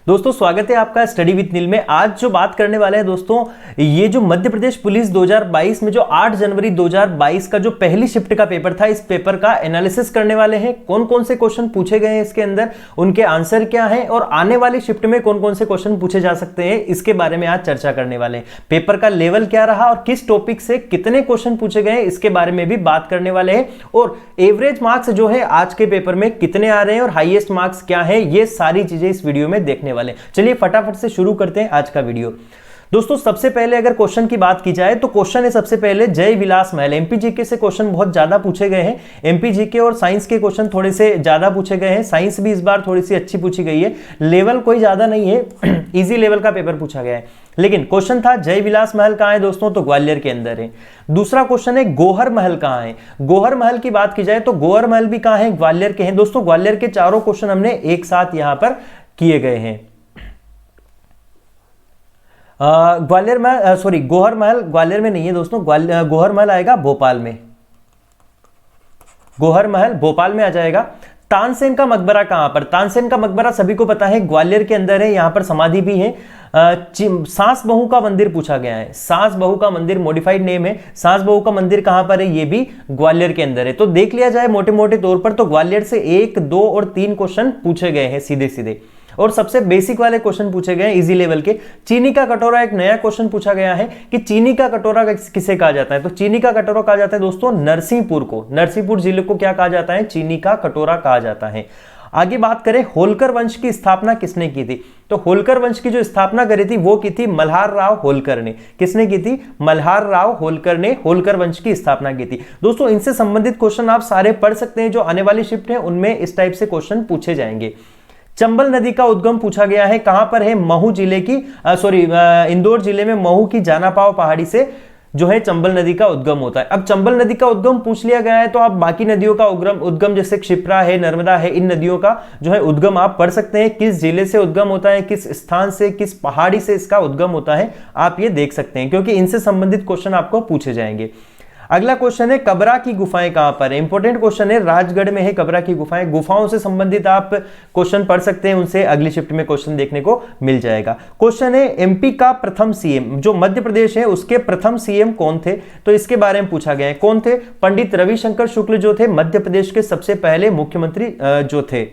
दोस्तों स्वागत है आपका स्टडी विद नील में। आज जो बात करने वाले हैं दोस्तों, ये जो मध्य प्रदेश पुलिस 2022 में जो 8 जनवरी 2022 का जो पहली शिफ्ट का पेपर था, इस पेपर का एनालिसिस करने वाले हैं। कौन कौन से क्वेश्चन पूछे गए हैं इसके अंदर, उनके आंसर क्या है और आने वाली शिफ्ट में कौन कौन से क्वेश्चन पूछे जा सकते हैं, इसके बारे में आज चर्चा करने वाले हैं। पेपर का लेवल क्या रहा और किस टॉपिक से कितने क्वेश्चन पूछे गए इसके बारे में भी बात करने वाले हैं। और एवरेज मार्क्स जो है आज के पेपर में कितने आ रहे हैं और हाईएस्ट मार्क्स क्या है, ये सारी चीजें इस वीडियो में देखने वाले। चलिए फटाफट से शुरू करते हैं आज का वीडियो। दोस्तों सबसे पहले अगर क्वेश्चन की बात की जाए तो क्वेश्चन है सबसे पहले जय विलास महल। एमपी जीके से क्वेश्चन बहुत ज्यादा पूछे गए हैं। एमपी जीके और साइंस के क्वेश्चन थोड़े से ज्यादा पूछे गए हैं। साइंस भी इस बार थोड़ी सी अच्छी पूछी गई है, लेवल कोई ज्यादा नहीं है, इजी लेवल का पेपर पूछा गया है। लेकिन क्वेश्चन था जय विलास महल कहां है दोस्तों, तो ग्वालियर के अंदर है। दूसरा क्वेश्चन है गौहर महल कहां है। गौहर महल की बात की जाए तो गौहर महल भी कहां है, ग्वालियर के हैं। दोस्तों ग्वालियर के चारों क्वेश्चन हमने एक साथ यहां पर किए गए हैं। ग्वालियर में सॉरी गौहर महल ग्वालियर में नहीं है दोस्तों, गौहर महल आएगा भोपाल में। गौहर महल भोपाल में आ जाएगा। तानसेन का मकबरा कहां पर, तानसेन का मकबरा सभी को पता है ग्वालियर के अंदर है, यहां पर समाधि भी है। सास बहू का मंदिर पूछा गया है। सास बहू का मंदिर मॉडिफाइड नेम है। सास बहू का मंदिर कहां पर है, ये भी ग्वालियर के अंदर है। तो देख लिया जाए मोटे मोटे तौर पर तो ग्वालियर से 1, 2 और 3 क्वेश्चन पूछे गए हैं सीधे सीधे, और सबसे बेसिक वाले क्वेश्चन पूछे गए हैं इजी लेवल के। चीनी का कटोरा एक नया क्वेश्चन पूछा गया है कि चीनी का कटोरा किसे कहा जाता है, तो चीनी का कटोरा कहा जाता है दोस्तों नरसिंहपुर को। नरसिंहपुर जिले को क्या कहा जाता है, चीनी का कटोरा कहा जाता है। आगे बात करें होलकर वंश की स्थापना किसने की थी, तो होलकर वंश की जो स्थापना करी थी वो की थी मल्हार राव होलकर ने। किसने की थी, मल्हार राव होलकर ने होलकर वंश की स्थापना की थी। दोस्तों इनसे संबंधित क्वेश्चन आप सारे पढ़ सकते हैं, जो आने वाली शिफ्ट है उनमें इस टाइप से क्वेश्चन पूछे जाएंगे। चंबल नदी का उद्गम पूछा गया है, कहां पर है, महू जिले की इंदौर जिले में महू की जानापाव पहाड़ी से जो है चंबल नदी का उद्गम होता है। अब चंबल नदी का उद्गम पूछ लिया गया है तो आप बाकी नदियों का उद्गम जैसे क्षिप्रा है, नर्मदा है, इन नदियों का जो है उद्गम आप पढ़ सकते हैं। किस जिले से उद्गम होता है, किस स्थान से, किस पहाड़ी से इसका उद्गम होता है, आप ये देख सकते हैं, क्योंकि इनसे संबंधित क्वेश्चन आपको पूछे जाएंगे। अगला क्वेश्चन है कबरा की गुफाएं कहां पर है। इंपॉर्टेंट क्वेश्चन है, राजगढ़ में है कबरा की गुफाएं। गुफाओं से संबंधित आप क्वेश्चन पढ़ सकते हैं, उनसे अगली शिफ्ट में क्वेश्चन देखने को मिल जाएगा। क्वेश्चन है एमपी का प्रथम सीएम, जो मध्य प्रदेश है उसके प्रथम सीएम कौन थे, तो इसके बारे में पूछा गया है। कौन थे, पंडित रविशंकर शुक्ल जो थे मध्य प्रदेश के सबसे पहले मुख्यमंत्री जो थे।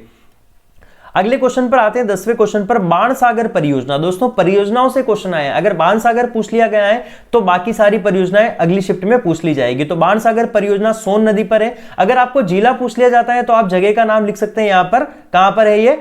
अगले क्वेश्चन पर आते हैं, 10वें क्वेश्चन पर बाणसागर परियोजना। दोस्तों परियोजनाओं से क्वेश्चन आया, अगर बाणसागर पूछ लिया गया है तो बाकी सारी परियोजनाएं अगली शिफ्ट में पूछ ली जाएगी। तो बाणसागर परियोजना सोन नदी पर है। अगर आपको जिला पूछ लिया जाता है तो आप जगह का नाम लिख सकते हैं यहां पर, कहां पर है ये,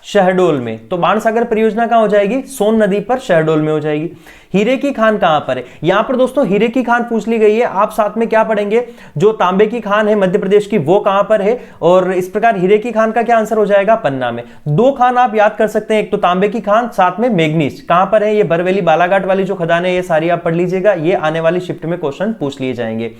शहडोल में। तो बाणसागर परियोजना कहां हो जाएगी, सोन नदी पर, शहडोल में हो जाएगी। हीरे की खान कहां पर है, यहां पर दोस्तों हीरे की खान पूछ ली गई है। आप साथ में क्या पढ़ेंगे, जो तांबे की खान है मध्य प्रदेश की वो कहां पर है, और इस प्रकार हीरे की खान का क्या आंसर हो जाएगा, पन्ना में। 2 खान आप याद कर सकते हैं, एक तो तांबे की खान, साथ में मैग्नीज कहां पर है, ये बरवेली बालाघाट वाली जो खदान है, ये सारी आप पढ़ लीजिएगा, ये आने वाली शिफ्ट में क्वेश्चन पूछ लिए जाएंगे।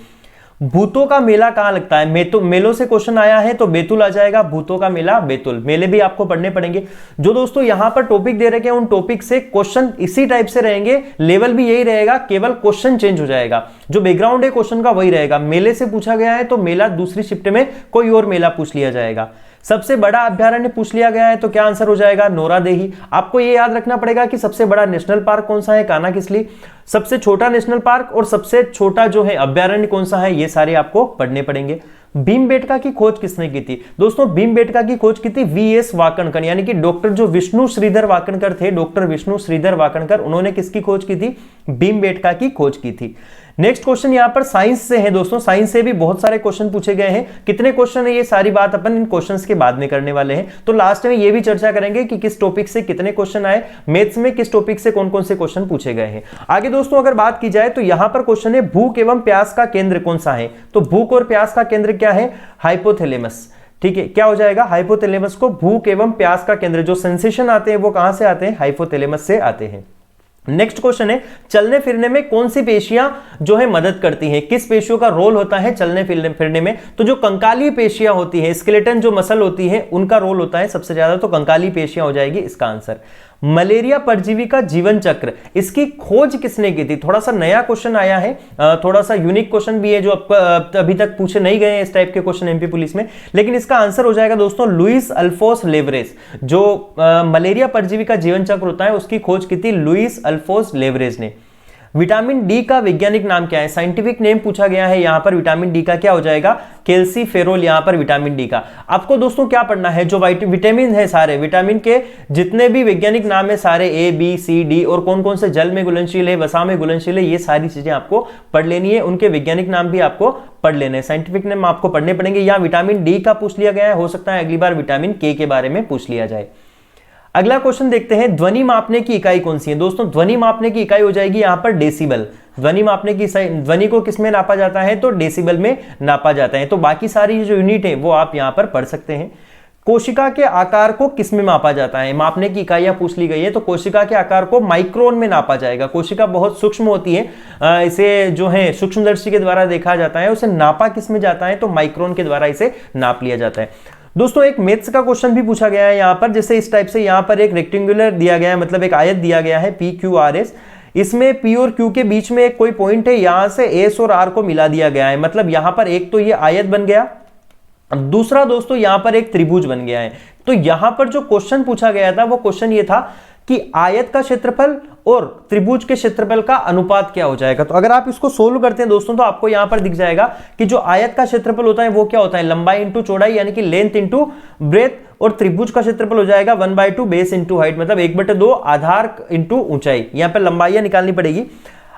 भूतों का मेला कहां लगता है, मेलों से क्वेश्चन आया है तो बैतूल आ जाएगा। भूतों का मेला बैतूल, मेले भी आपको पढ़ने पड़ेंगे। जो दोस्तों यहां पर टॉपिक दे रखे हैं उन टॉपिक से क्वेश्चन इसी टाइप से रहेंगे, लेवल भी यही रहेगा, केवल क्वेश्चन चेंज हो जाएगा। जो बैकग्राउंड है क्वेश्चन का वही रहेगा। मेले से पूछा गया है तो मेला दूसरी शिफ्ट में कोई और मेला पूछ लिया जाएगा। सबसे बड़ा अभ्यारण्य पूछ लिया गया है तो क्या आंसर हो जाएगा, नोरादेही। आपको यह याद रखना पड़ेगा कि सबसे बड़ा नेशनल पार्क कौन सा है, कान्हा-किसली। सबसे छोटा नेशनल पार्क और सबसे छोटा जो है अभ्यारण्य कौन सा है, ये सारे आपको पढ़ने पड़ेंगे। भीमबेटका की खोज किसने की थी, दोस्तों भीमबेटका की खोज की थी वीएस वाकणकर, यानी कि डॉक्टर जो विष्णु श्रीधर वाकणकर थे, डॉक्टर विष्णु श्रीधर वाकणकर, उन्होंने किसकी खोज की थी, भीमबेटका की खोज की थी। नेक्स्ट क्वेश्चन यहां पर साइंस से है दोस्तों, साइंस से भी बहुत सारे क्वेश्चन पूछे गए हैं। कितने क्वेश्चन है ये सारी बात अपन इन क्वेश्चंस के बाद में करने वाले हैं। तो लास्ट में ये भी चर्चा करेंगे कि किस टॉपिक से कितने क्वेश्चन आए, मैथ्स में किस टॉपिक से कौन कौन से क्वेश्चन पूछे गए हैं। आगे दोस्तों अगर बात की जाए तो यहां पर क्वेश्चन है भूख एवं प्यास का केंद्र कौन सा है, तो भूख और प्यास का केंद्र क्या है, हाइपोथैलेमस। ठीक है, क्या हो जाएगा, हाइपोथैलेमस को भूख एवं प्यास का केंद्र, जो सेंसेशन आते हैं वो कहां से आते हैं, हाइपोथैलेमस से आते हैं। नेक्स्ट क्वेश्चन है चलने फिरने में कौन सी पेशियां जो है मदद करती हैं, किस पेशियों का रोल होता है चलने फिरने में, तो जो कंकाली पेशियां होती है, स्केलेटन जो मसल होती है, उनका रोल होता है सबसे ज्यादा, तो कंकाली पेशियां हो जाएगी इसका आंसर। मलेरिया परजीवी का जीवन चक्र, इसकी खोज किसने की थी? थोड़ा सा नया क्वेश्चन आया है, थोड़ा सा यूनिक क्वेश्चन भी है जो अभी तक पूछे नहीं गए हैं इस टाइप के क्वेश्चन एमपी पुलिस में, लेकिन इसका आंसर हो जाएगा दोस्तों लुइस अल्फोंस लेवरेज। जो मलेरिया परजीवी का जीवन चक्र होता है उसकी खोज की थी लुइस अल्फोंस लेवरेज ने। विटामिन डी का वैज्ञानिक नाम क्या है? साइंटिफिक नेम पूछा गया है यहां पर विटामिन डी का, क्या हो जाएगा? कैल्सीफेरोल यहां पर विटामिन डी का। आपको दोस्तों क्या पढ़ना है, जो विटामिन है सारे, विटामिन के जितने भी वैज्ञानिक नाम है सारे ए बी सी डी, और कौन कौन से जल में घुलनशील है, वसा में घुलनशील है, ये सारी चीजें आपको पढ़ लेनी है, उनके वैज्ञानिक नाम भी आपको पढ़ लेने हैं, साइंटिफिक नेम आपको पढ़ने पड़ेंगे। यहां विटामिन डी का पूछ लिया गया है, हो सकता है अगली बार विटामिन के बारे में पूछ लिया जाए। अगला क्वेश्चन देखते हैं, ध्वनि मापने की इकाई कौन सी है? दोस्तों ध्वनि मापने की इकाई हो जाएगी यहां पर डेसिबल। ध्वनि मापने की ध्वनि को किसमें नापा जाता है? तो डेसिबल में नापा जाता है। तो बाकी सारी जो यूनिट है वो आप यहां पर पढ़ सकते हैं। कोशिका के आकार को किसमें मापा जाता है? मापने की इकाइयां पूछ ली गई है, तो कोशिका के आकार को माइक्रोन में नापा जाएगा। कोशिका बहुत सूक्ष्म होती है, इसे जो है सूक्ष्मदर्शी के द्वारा देखा जाता है, उसे नापा किसमें जाता है? तो माइक्रोन के द्वारा इसे नाप लिया जाता है। दोस्तों एक मैथ्स का क्वेश्चन भी पूछा गया है यहां पर, जैसे इस टाइप से यहां पर एक रेक्टेंगुलर दिया गया है, मतलब एक आयत दिया गया है PQRS, इसमें P और Q के बीच में एक कोई पॉइंट है, यहां से S और R को मिला दिया गया है। मतलब यहां पर एक तो ये आयत बन गया, दूसरा दोस्तों यहां पर एक त्रिभुज बन गया है। तो यहां पर जो क्वेश्चन पूछा गया था वो क्वेश्चन ये था कि आयत का क्षेत्रफल और त्रिभुज के क्षेत्रफल का अनुपात क्या हो जाएगा। तो अगर आप इसको सोल्व करते हैं दोस्तों तो आपको यहां पर दिख जाएगा कि जो आयत का क्षेत्रफल होता है वो क्या होता है? लंबाई इंटू चौड़ाई, यानी कि लेंथ इंटू ब्रेथ, और त्रिभुज का क्षेत्रफल हो जाएगा 1/2 बेस इंटू हाइट, मतलब 1/2 आधार इंटू ऊंचाई। यहां पर लंबाइयां निकालनी पड़ेगी।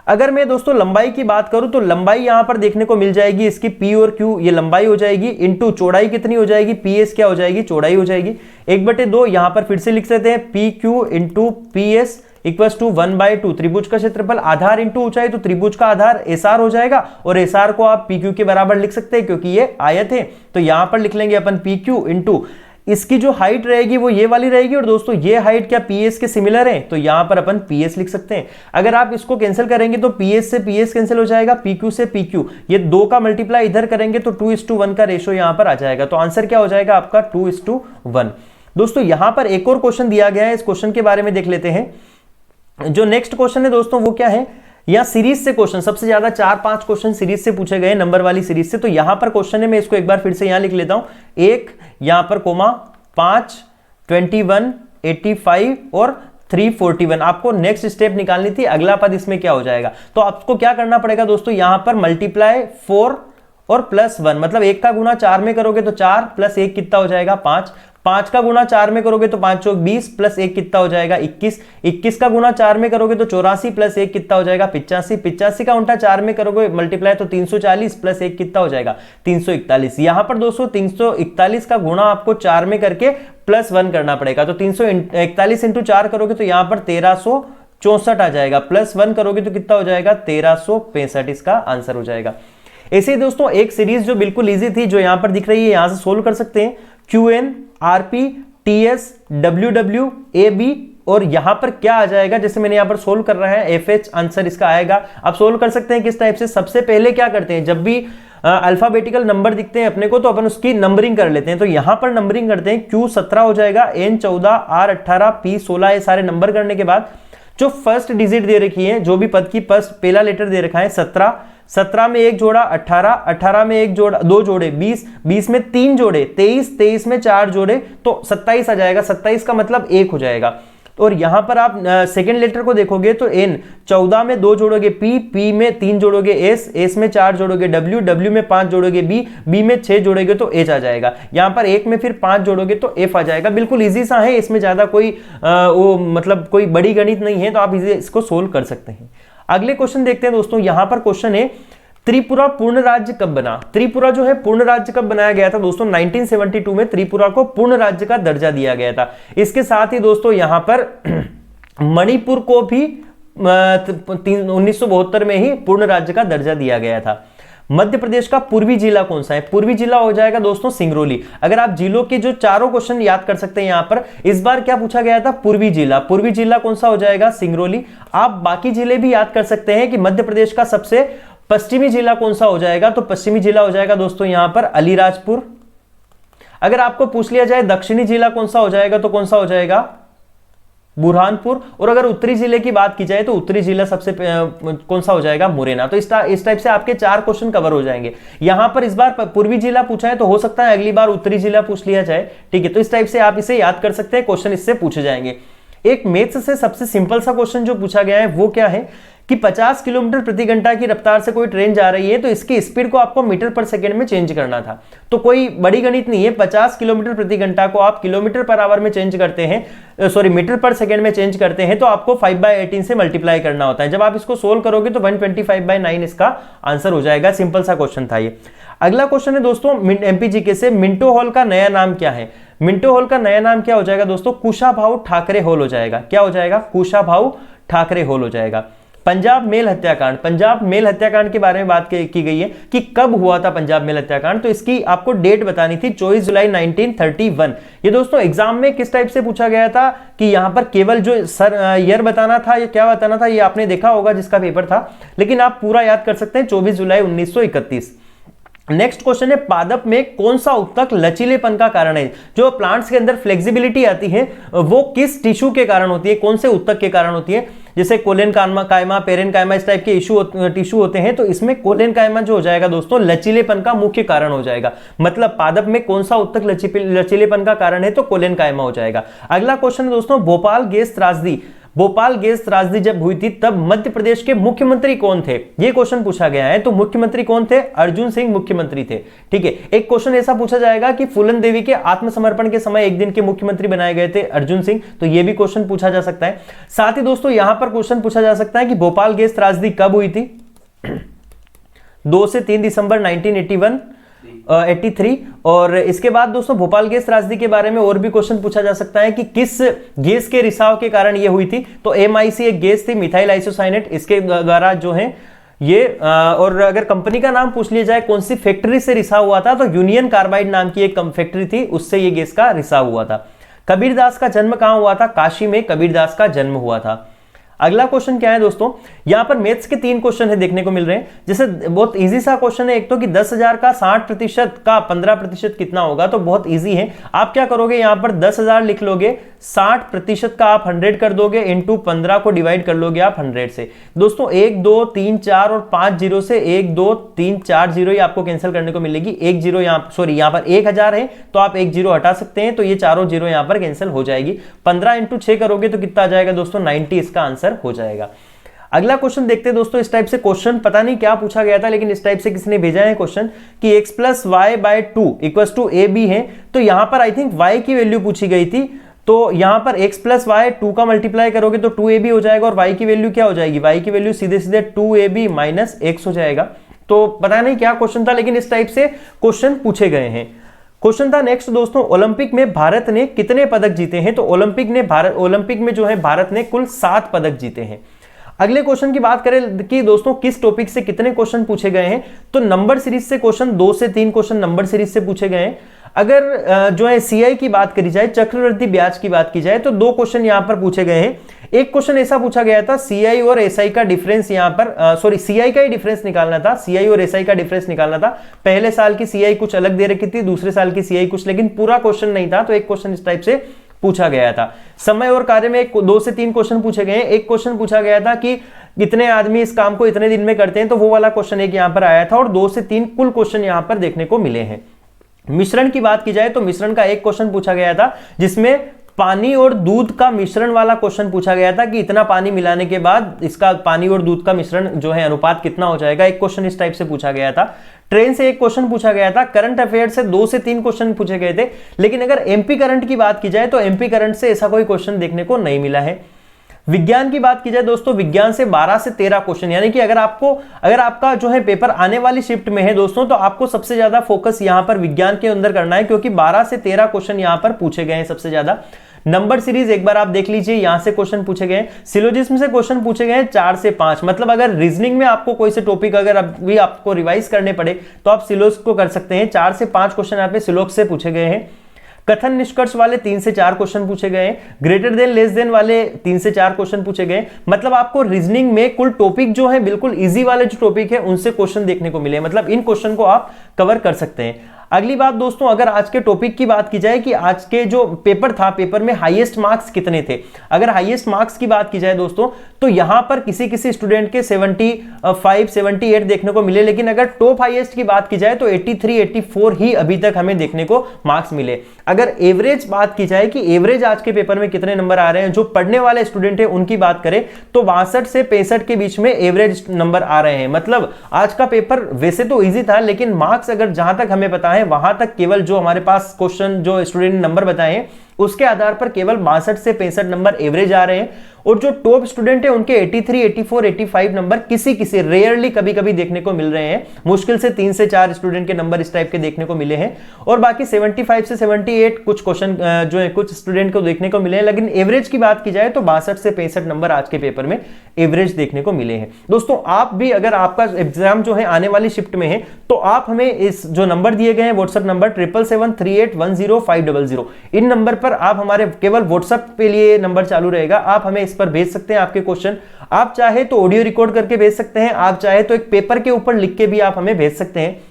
अगर मैं दोस्तों लंबाई की बात करूं तो लंबाई यहां पर देखने को मिल जाएगी इसकी P और Q, ये लंबाई हो जाएगी, इंटू चौड़ाई कितनी हो जाएगी? PS क्या हो जाएगी? चौड़ाई हो जाएगी। 1/2 यहां पर फिर से लिख सकते हैं, PQ into PS equals to 1/2 त्रिभुज का क्षेत्रफल आधार इंटू ऊंचाई, तो त्रिभुज का आधार SR हो जाएगा, और SR को आप PQ के बराबर लिख सकते हैं क्योंकि ये आयत है। तो यहां पर लिख लेंगे अपन PQ इंटू इसकी जो हाइट रहेगी वो ये वाली रहेगी, और दोस्तों ये हाइट क्या PS के सिमिलर है, तो यहां पर अपन PS लिख सकते हैं। अगर आप इसको कैंसिल करेंगे तो PS से PS कैंसिल हो जाएगा, PQ से PQ, ये 2 का मल्टीप्लाई इधर करेंगे तो 2:1 का रेशो यहां पर आ जाएगा। तो आंसर क्या हो जाएगा आपका? 2:1। दोस्तों यहां पर एक और क्वेश्चन दिया गया है, इस क्वेश्चन के बारे में देख लेते हैं। जो नेक्स्ट क्वेश्चन है दोस्तों वो क्या है? या सीरीज से क्वेश्चन, सबसे ज्यादा 4-5 क्वेश्चन सीरीज से पूछे गए, नंबर वाली सीरीज से। तो यहां पर क्वेश्चन है, मैं इसको एक बार फिर से यहां लिख लेता हूं, 1 यहां पर कोमा 5, 21, 85 और 341। आपको नेक्स्ट स्टेप निकालनी थी, अगला पद इसमें क्या हो जाएगा। तो आपको क्या करना पड़ेगा दोस्तों, यहां पर मल्टीप्लाई 4 और +1, मतलब 1 का गुणा 4 में करोगे तो 4 + 1 कितना हो जाएगा? 5। 5 का गुणा 4 में करोगे तो 5 चौक 20 + 1 कितना हो जाएगा? 21। 21 का गुणा 4 में करोगे तो 84 + 1 कितना हो जाएगा? 85। 85 का उल्टा 4 में करोगे मल्टीप्लाई तो 340 + 1 कितना हो जाएगा? 341। यहां पर दोस्तों 341 का गुणा आपको 4 में करके +1 करना पड़ेगा, तो 341 × 4 करोगे तो यहां पर 1364 आ जाएगा, +1 करोगे तो कितना हो जाएगा? 1365, इसका आंसर हो जाएगा। ऐसे ही दोस्तों एक सीरीज जो बिल्कुल इजी थी जो यहां पर दिख रही है, यहां से सोल्व कर सकते हैं। QN, RP, TS, WW, AB, और यहां पर क्या आ जाएगा, जैसे मैंने यहां पर सोल्व कर रहा है FH, आंसर इसका आएगा। आप सोल्व कर सकते हैं किस टाइप से? सबसे पहले क्या करते हैं, जब भी अल्फाबेटिकल नंबर दिखते हैं अपने को तो अपन उसकी नंबरिंग कर लेते हैं। तो यहां पर नंबरिंग करते हैं, Q 17 हो जाएगा, N 14, R 18, P 16, ये सारे नंबर करने के बाद जो फर्स्ट डिजिट दे रखी है, जो भी पद की फर्स्ट पहला लेटर दे रखा है 17, 17 में 1 जोड़ा 18, 18 में 1 जोड़ा 2 जोड़े 20, 20 में 3 जोड़े 23, 23 में 4 जोड़े तो 27 आ जाएगा। 27 का मतलब 1 हो जाएगा। और यहां पर आप सेकेंड लेटर को देखोगे तो N, 14 में 2 जोड़ोगे P, P में 3 जोड़ोगे S, S में 4 जोड़ोगे W, W में 5 जोड़ोगे B, B में 6 जोड़ोगे तो H आ जाएगा। यहां पर 1 में फिर 5 जोड़ोगे तो F आ जाएगा। बिल्कुल इजी सा है, इसमें ज्यादा कोई वो मतलब कोई बड़ी गणित नहीं है, तो आप इसे इसको सोल्व कर सकते हैं। अगले क्वेश्चन देखते हैं दोस्तों। यहां पर क्वेश्चन है, त्रिपुरा पूर्ण राज्य कब बना? त्रिपुरा जो है पूर्ण राज्य कब बनाया गया था दोस्तों? 1972 में त्रिपुरा को पूर्ण राज्य का दर्जा दिया गया था। इसके साथ ही दोस्तों यहां पर मणिपुर को भी 1972 में ही पूर्ण राज्य का दर्जा दिया गया था। मध्य प्रदेश का पूर्वी जिला कौन सा है? पूर्वी जिला हो जाएगा दोस्तों सिंगरौली। अगर आप जिलों के जो चारों क्वेश्चन याद कर सकते हैं यहां पर, इस बार क्या पूछा गया था? पूर्वी जिला। पूर्वी जिला कौन सा हो जाएगा? सिंगरौली। आप बाकी जिले भी याद कर सकते हैं कि मध्य प्रदेश का सबसे पश्चिमी जिला कौन सा हो जाएगा? तो पश्चिमी जिला हो जाएगा दोस्तों यहां पर अलीराजपुर। अगर आपको पूछ लिया जाए दक्षिणी जिला कौन सा हो जाएगा तो कौन सा हो जाएगा? बुरहानपुर, और अगर उत्तरी जिले की बात की जाए तो उत्तरी जिला सबसे कौन सा हो जाएगा, मुरैना। तो इस टाइप से आपके 4 क्वेश्चन कवर हो जाएंगे। यहां पर इस बार पूर्वी जिला पूछा है, तो हो सकता है अगली बार उत्तरी जिला पूछ लिया जाए, ठीक है। तो इस टाइप से आप इसे याद कर सकते हैं, क्वेश्चन इससे पूछे जाएंगे। एक मैथ्स से सबसे सिंपल सा क्वेश्चन जो पूछा गया है वो क्या है कि 50 किलोमीटर प्रति घंटा की रफ्तार से कोई ट्रेन जा रही है, तो इसकी स्पीड को आपको मीटर पर सेकंड में चेंज करना था। तो कोई बड़ी गणित नहीं है, 50 किलोमीटर प्रति घंटा को आप किलोमीटर पर आवर में चेंज करते हैं, सॉरी मीटर पर सेकंड में चेंज करते हैं, तो आपको 5/18 से मल्टीप्लाई करना होता है। जब आप इसको सोल्व करोगे तो 125/9 इसका आंसर हो जाएगा। सिंपल सा क्वेश्चन था ये। अगला क्वेश्चन है दोस्तों एमपीजीके से, मिंटो हॉल का नया नाम क्या है? मिंटो हॉल का नया नाम क्या हो जाएगा दोस्तों? कुशाभाऊ ठाकरे हॉल हो जाएगा। क्या हो जाएगा? कुशाभाऊ ठाकरे हॉल हो जाएगा। पंजाब मेल हत्याकांड, पंजाब मेल हत्याकांड के बारे में बात की गई है कि कब हुआ था पंजाब मेल हत्याकांड, तो इसकी आपको डेट बतानी थी 24 जुलाई 1931। ये दोस्तों एग्जाम में किस टाइप से पूछा गया था कि यहां पर केवल जो ईयर बताना था या क्या बताना था, ये आपने देखा होगा जिसका पेपर था, लेकिन आप पूरा याद कर सकते हैं 24 जुलाई 1931। नेक्स्ट क्वेश्चन है, पादप में कौन सा उत्तक लचीलेपन का कारण है? जो प्लांट्स के अंदर फ्लेक्सिबिलिटी आती है वो किस टिश्यू के कारण होती है, कौन से उत्तक के कारण होती है? जैसे कोलेन कायमा, पेरेन कायमा, इस टाइप के टिश्यू होते हैं, तो इसमें कोलेन कायमा जो हो जाएगा दोस्तों लचीलेपन का मुख्य कारण हो जाएगा। मतलब पादप में कौन सा उत्तक लचीलेपन का कारण है, तो कोलेन कायमा हो जाएगा। अगला क्वेश्चन है दोस्तों, भोपाल गैस त्रासदी, भोपाल गैस त्रासदी जब हुई थी तब मध्य प्रदेश के मुख्यमंत्री कौन थे? ये क्वेश्चन पूछा गया है। तो मुख्यमंत्री कौन थे? अर्जुन सिंह मुख्यमंत्री थे, ठीक है। एक क्वेश्चन ऐसा पूछा जाएगा कि फूलन देवी के आत्मसमर्पण के समय एक दिन के मुख्यमंत्री बनाए गए थे अर्जुन सिंह, तो ये भी क्वेश्चन पूछा जा सकता है। साथ ही दोस्तों यहां पर क्वेश्चन पूछा जा सकता है कि भोपाल गैस त्रासदी कब हुई थी? 2 से 3 दिसंबर 1983। और इसके बाद दोस्तों भोपाल गैस त्रासदी के बारे में और भी क्वेश्चन पूछा जा सकता है कि किस गैस के रिसाव के कारण ये हुई थी? तो MIC एक गैस थी, मिथाइल आइसोसाइनेट, इसके द्वारा जो है ये और अगर कंपनी का नाम पूछ लिया जाए कौन सी फैक्ट्री से रिसाव हुआ था, तो यूनियन कार्बाइड नाम की एक फैक्ट्री थी, उससे ये गैस का रिसाव हुआ था। कबीरदास का जन्म कहां हुआ था? काशी में कबीरदास का जन्म हुआ था। अगला क्वेश्चन क्या है दोस्तों, यहां पर मैथ्स के 3 क्वेश्चन है देखने को मिल रहे हैं। जैसे बहुत इजी सा क्वेश्चन है, एक तो कि 10,000 का 60% का 15% कितना होगा, तो बहुत इजी है। आप क्या करोगे, यहां पर 10,000 लिख लोगे, 60% का आप 100 कर दोगे, इंटू 15 को डिवाइड कर लोगे आप 100 से। दोस्तों 1 2 3 4 और 5 जीरो से 1 2 3 4 जीरो ही आपको कैंसिल करने को मिलेगी। एक जीरो यहाँ, सॉरी यहाँ पर 1000 है तो आप एक जीरो हटा सकते हैं, तो ये चारों जीरो यहाँ पर कैंसिल हो जाएगी। 15 इंटू 6 करोगे तो कितना आ जाएगा दोस्तों? 90 इसका आंसर हो जाएगा। अगला क्वेश्चन देखते हैं दोस्तों। इस टाइप से क्वेश्चन पता नहीं क्या पूछा गया था, लेकिन इस टाइप से किसने भेजा है क्वेश्चन कि x + y/2 = ab है। तो यहां पर आई थिंक y की वैल्यू पूछी गई थी, तो यहां पर x + y 2 का मल्टीप्लाई करोगे तो 2ab हो जाएगा, और y की वैल्यू क्या हो जाएगी? y की वैल्यू सीधे सीधे 2ab - x हो जाएगा। तो पता नहीं क्या क्वेश्चन था, लेकिन इस टाइप से क्वेश्चन पूछे गए हैं। क्वेश्चन था नेक्स्ट दोस्तों, ओलंपिक में भारत ने कितने पदक जीते हैं? तो ओलंपिक में जो है भारत ने कुल 7 पदक जीते हैं। अगले क्वेश्चन की बात करें कि दोस्तों किस टॉपिक से कितने क्वेश्चन पूछे गए हैं, तो नंबर सीरीज से क्वेश्चन 2 से 3 क्वेश्चन नंबर सीरीज से पूछे गए हैं। अगर जो है CI की बात करी जाए, चक्रवृद्धि ब्याज की बात की जाए, तो 2 क्वेश्चन यहां पर पूछे गए हैं। एक क्वेश्चन ऐसा पूछा गया था CI और SI का डिफरेंस, यहां पर सॉरी CI का ही डिफरेंस निकालना था, CI और SI का डिफरेंस निकालना था। पहले साल की CI कुछ अलग दे रखी थी, दूसरे साल की CI कुछ, लेकिन पूरा क्वेश्चन नहीं था, तो एक क्वेश्चन इस टाइप से पूछा गया था। समय और कार्य में 2 से 3 क्वेश्चन पूछे गए हैं। एक क्वेश्चन पूछा गया था कि कितने आदमी इस काम को इतने दिन में करते हैं, तो वो वाला क्वेश्चन एक यहां पर आया था, और 2 से 3 कुल क्वेश्चन यहां पर देखने को मिले हैं। मिश्रण की बात की जाए तो मिश्रण का एक क्वेश्चन पूछा गया था, जिसमें पानी और दूध का मिश्रण वाला क्वेश्चन पूछा गया था कि इतना पानी मिलाने के बाद इसका पानी और दूध का मिश्रण जो है अनुपात कितना हो जाएगा। एक क्वेश्चन इस टाइप से पूछा गया था। ट्रेन से एक क्वेश्चन पूछा गया था। करंट अफेयर से 2 से 3 क्वेश्चन पूछे गए थे, लेकिन अगर MP करंट की बात की जाए तो MP करंट से ऐसा कोई क्वेश्चन देखने को नहीं मिला है। विज्ञान की बात की जाए दोस्तों, विज्ञान से 12 से 13 क्वेश्चन, यानी कि अगर आपका जो है पेपर आने वाली शिफ्ट में है दोस्तों, तो आपको सबसे ज्यादा फोकस यहां पर विज्ञान के अंदर करना है, क्योंकि 12 से 13 क्वेश्चन यहां पर पूछे गए हैं सबसे ज्यादा। नंबर सीरीज एक बार आप देख लीजिए, यहां से क्वेश्चन पूछे गए। सिलोजिज्म से क्वेश्चन पूछे गए 4 से 5। मतलब अगर रीजनिंग में आपको कोई से टॉपिक अगर अभी आपको रिवाइज करने पड़े तो आप सिलोज को कर सकते हैं। 4 से 5 क्वेश्चन यहाँ पे सिलोज से पूछे गए हैं। कथन निष्कर्ष वाले 3 से 4 क्वेश्चन पूछे गए। ग्रेटर देन लेस देन वाले 3 से 4 क्वेश्चन पूछे गए। मतलब आपको रीजनिंग में कुल टॉपिक जो है बिल्कुल इजी वाले जो टॉपिक है उनसे क्वेश्चन देखने को मिले। मतलब इन क्वेश्चन को आप कवर कर सकते हैं। अगली बात दोस्तों, अगर आज के टॉपिक की बात की जाए कि आज के जो पेपर था, पेपर में हाईएस्ट मार्क्स कितने थे, अगर हाईएस्ट मार्क्स की बात की जाए दोस्तों तो यहां पर किसी किसी स्टूडेंट के 75 78 देखने को मिले, लेकिन अगर टॉप हाईएस्ट की बात की जाए तो 83 84 ही अभी तक हमें देखने को मार्क्स मिले। अगर एवरेज बात की जाए कि एवरेज आज के पेपर में कितने नंबर आ रहे हैं, जो पढ़ने वाले स्टूडेंट है उनकी बात करें तो 62 से 65 के बीच में एवरेज नंबर आ रहे हैं। मतलब आज का पेपर वैसे तो इजी था, लेकिन मार्क्स अगर जहां तक हमें पता है वहां तक केवल जो हमारे पास क्वेश्चन जो स्टूडेंट ने नंबर बताए हैं उसके आधार पर केवल 62 से 65 नंबर एवरेज आ रहे हैं, और जो टॉप स्टूडेंट है उनके 83 84 85 नंबर किसी किसी रेयरली कभी कभी देखने को मिल रहे हैं। मुश्किल से 3 से 4 स्टूडेंट के नंबर इस टाइप के देखने को मिले हैं, और बाकी 75 से 78 कुछ क्वेश्चन जो है कुछ स्टूडेंट को देखने को मिले हैं। लेकिन एवरेज की बात की जाए तो 62 से 65 नंबर आज के पेपर में एवरेज देखने को मिले हैं। दोस्तों आप भी अगर आपका एग्जाम जो है आने वाली शिफ्ट में है तो आप हमें इस जो नंबर दिए गए हैं व्हाट्सएप नंबर 7773810500, इन नंबर पर आप हमारे केवल व्हाट्सएप पे लिए नंबर चालू रहेगा, आप हमें इस पर भेज सकते हैं आपके क्वेश्चन। आप चाहे तो ऑडियो रिकॉर्ड करके भेज सकते हैं, आप चाहे तो एक पेपर के ऊपर लिख के भी आप हमें भेज सकते हैं।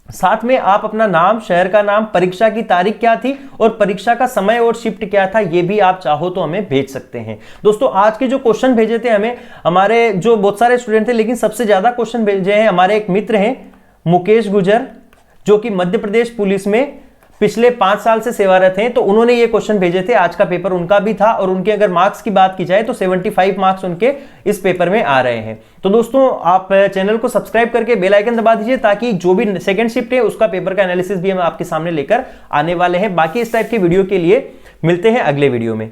साथ में आप अपना नाम, शहर का नाम, परीक्षा की तारीख क्या थी और परीक्षा का समय और शिफ्ट क्या था ये भी आप चाहो तो हमें भेज सकते हैं। दोस्तों आज के जो क्वेश्चन भेजे थे हमें हमारे जो बहुत सारे स्टूडेंट थे, लेकिन सबसे ज्यादा क्वेश्चन भेजे हैं हमारे एक मित्र हैं मुकेश गुजर, जो कि मध्य प्रदेश पुलिस में पिछले 5 साल से सेवारत हैं। तो उन्होंने ये क्वेश्चन भेजे थे, आज का पेपर उनका भी था, और उनके अगर मार्क्स की बात की जाए तो 75 मार्क्स उनके इस पेपर में आ रहे हैं। तो दोस्तों आप चैनल को सब्सक्राइब करके बेल आइकन दबा दीजिए, ताकि जो भी सेकंड शिफ्ट है उसका पेपर का एनालिसिस भी हम आपके सामने लेकर आने वाले हैं। बाकी इस टाइप की वीडियो के लिए मिलते हैं अगले वीडियो में।